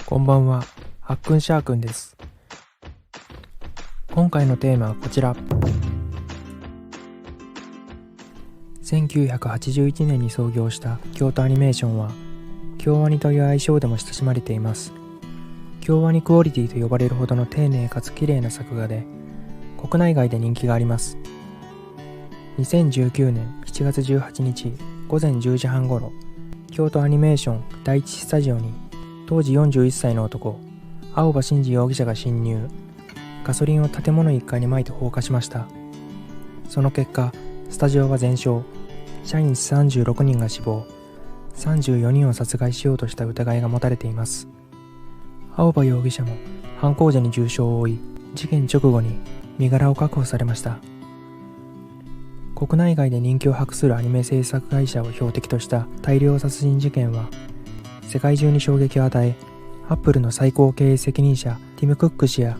こんばんは、はっくんしゃーくんです。今回のテーマはこちら。1981年に創業した京都アニメーションは、京アニという愛称でも親しまれています。京アニクオリティと呼ばれるほどの丁寧かつ綺麗な作画で、国内外で人気があります。2019年7月18日午前10時半ごろ、京都アニメーション第一スタジオに、当時41歳の男、青葉真司容疑者が侵入。ガソリンを建物1階に撒いて放火しました。その結果、スタジオは全焼、社員36人が死亡、34人を殺害しようとした疑いが持たれています。青葉容疑者も犯行時に重傷を負い、事件直後に身柄を確保されました。国内外で人気を博するアニメ制作会社を標的とした大量殺人事件は、世界中に衝撃を与え、アップルの最高経営責任者ティム・クック氏や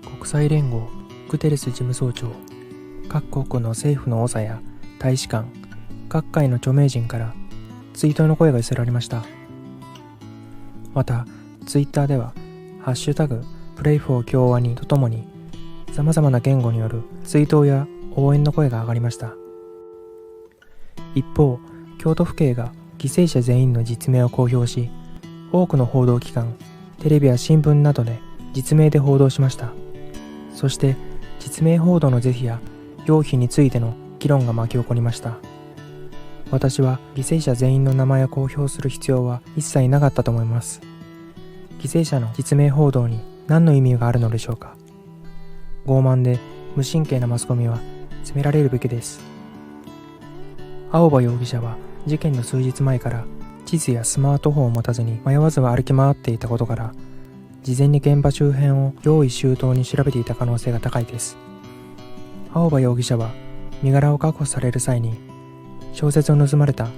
国際連合グテレス事務総長、各国の政府の長や大使館、各界の著名人から追悼の声が寄せられました。また、ツイッターではハッシュタグプレイフォー京アニとともに様々な言語による追悼や応援の声が上がりました。一方、京都府警が犠牲者全員の実名を公表し、多くの報道機関、テレビや新聞などで実名で報道しました。そして実名報道の是非や要否についての議論が巻き起こりました。私は犠牲者全員の名前を公表する必要は一切なかったと思います。犠牲者の実名報道に何の意味があるのでしょうか。傲慢で無神経なマスコミは責められるべきです。青葉容疑者は事件の数日前から地図やスマートフォンを持たずに迷わず歩き回っていたことから、事前に現場周辺を用意周到に調べていた可能性が高いです。青葉容疑者は身柄を確保される際に、小説を盗まれた、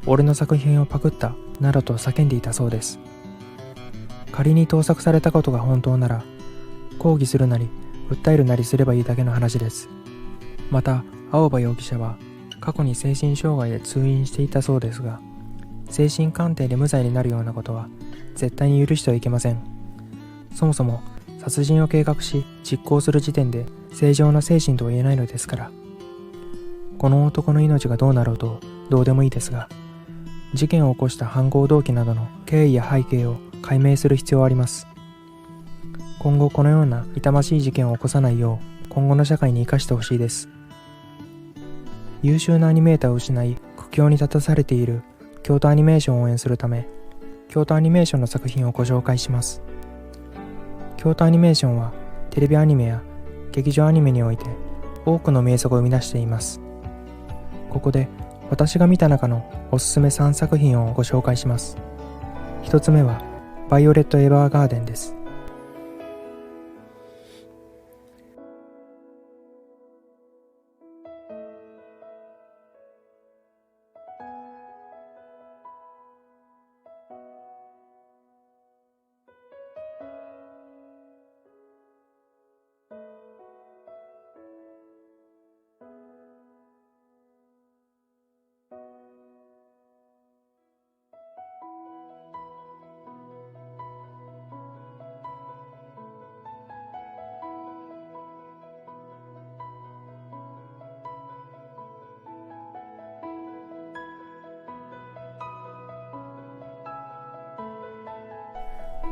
俺の作品をパクった、などと叫んでいたそうです。仮に盗作されたことが本当なら、抗議するなり訴えるなりすればいいだけの話です。また、青葉容疑者は過去に精神障害で通院していたそうですが、精神鑑定で無罪になるようなことは絶対に許してはいけません。そもそも殺人を計画し実行する時点で正常な精神とは言えないのですから。この男の命がどうなろうとどうでもいいですが、事件を起こした犯行動機などの経緯や背景を解明する必要はあります。今後このような痛ましい事件を起こさないよう今後の社会に生かしてほしいです。優秀なアニメーターを失い苦境に立たされている京都アニメーションを応援するため、京都アニメーションの作品をご紹介します。京都アニメーションはテレビアニメや劇場アニメにおいて多くの名作を生み出しています。ここで私が見た中のおすすめ3作品をご紹介します。1つ目はバイオレット・エヴァーガーデンです。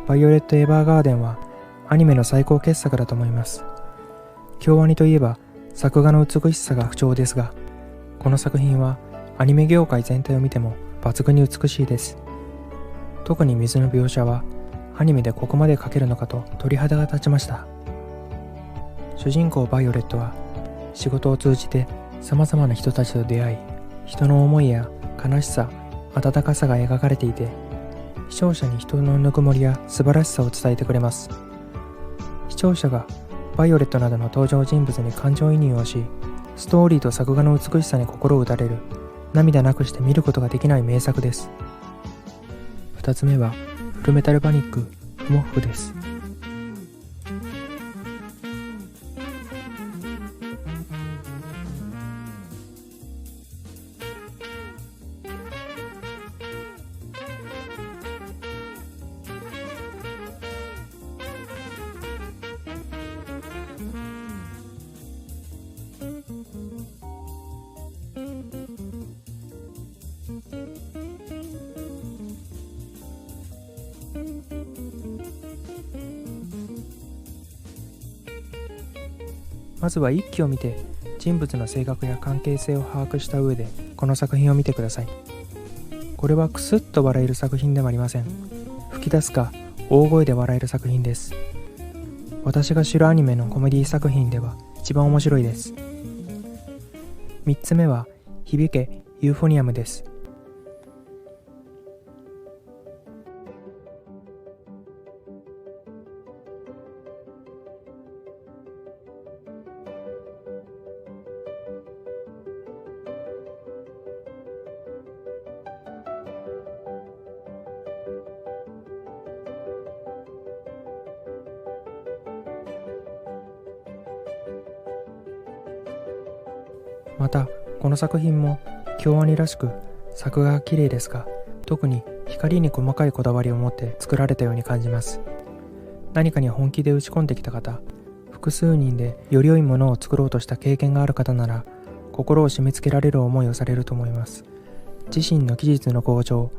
バイオレット・エヴァーガーデンはアニメの最高傑作だと思います。京アニといえば作画の美しさが不調ですが、この作品はアニメ業界全体を見ても抜群に美しいです。特に水の描写はアニメでここまで描けるのかと鳥肌が立ちました。主人公バイオレットは仕事を通じて様々な人たちと出会い、人の思いや悲しさ、温かさが描かれていて、視聴者に人のぬくもりや素晴らしさを伝えてくれます。視聴者がバイオレットなどの登場人物に感情移入をし、ストーリーと作画の美しさに心を打たれる、涙なくして見ることができない名作です。2つ目はフルメタルパニック・モッフです。まずは一期を見て人物の性格や関係性を把握した上でこの作品を見てください。これはクスッと笑える作品でもありません。吹き出すか大声で笑える作品です。私が知るアニメのコメディ作品では一番面白いです。3つ目は響けユーフォニアムです。またこの作品も京アニらしく作画が綺麗ですが、特に光に細かいこだわりを持って作られたように感じます。何かに本気で打ち込んできた方、複数人でより良いものを作ろうとした経験がある方なら心を締め付けられる思いをされると思います。自身の技術の向上、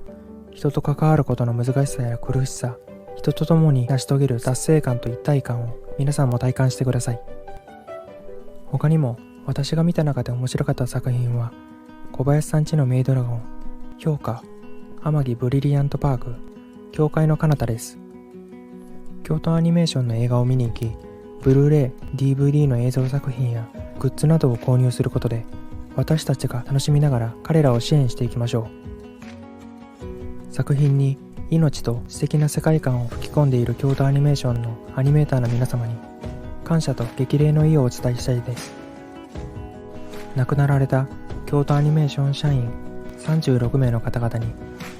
人と関わることの難しさや苦しさ、人と共に成し遂げる達成感と一体感を皆さんも体感してください。他にも私が見た中で面白かった作品は小林さんちのメイドラゴン、評価、天城ブリリアントパーク、教会の彼方です。京都アニメーションの映画を見に行き、ブルーレイ、DVD の映像作品やグッズなどを購入することで私たちが楽しみながら彼らを支援していきましょう。作品に命と素敵な世界観を吹き込んでいる京都アニメーションのアニメーターの皆様に感謝と激励の意をお伝えしたいです。亡くなられた京都アニメーション社員36名の方々に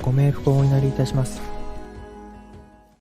ご冥福をお祈りいたします。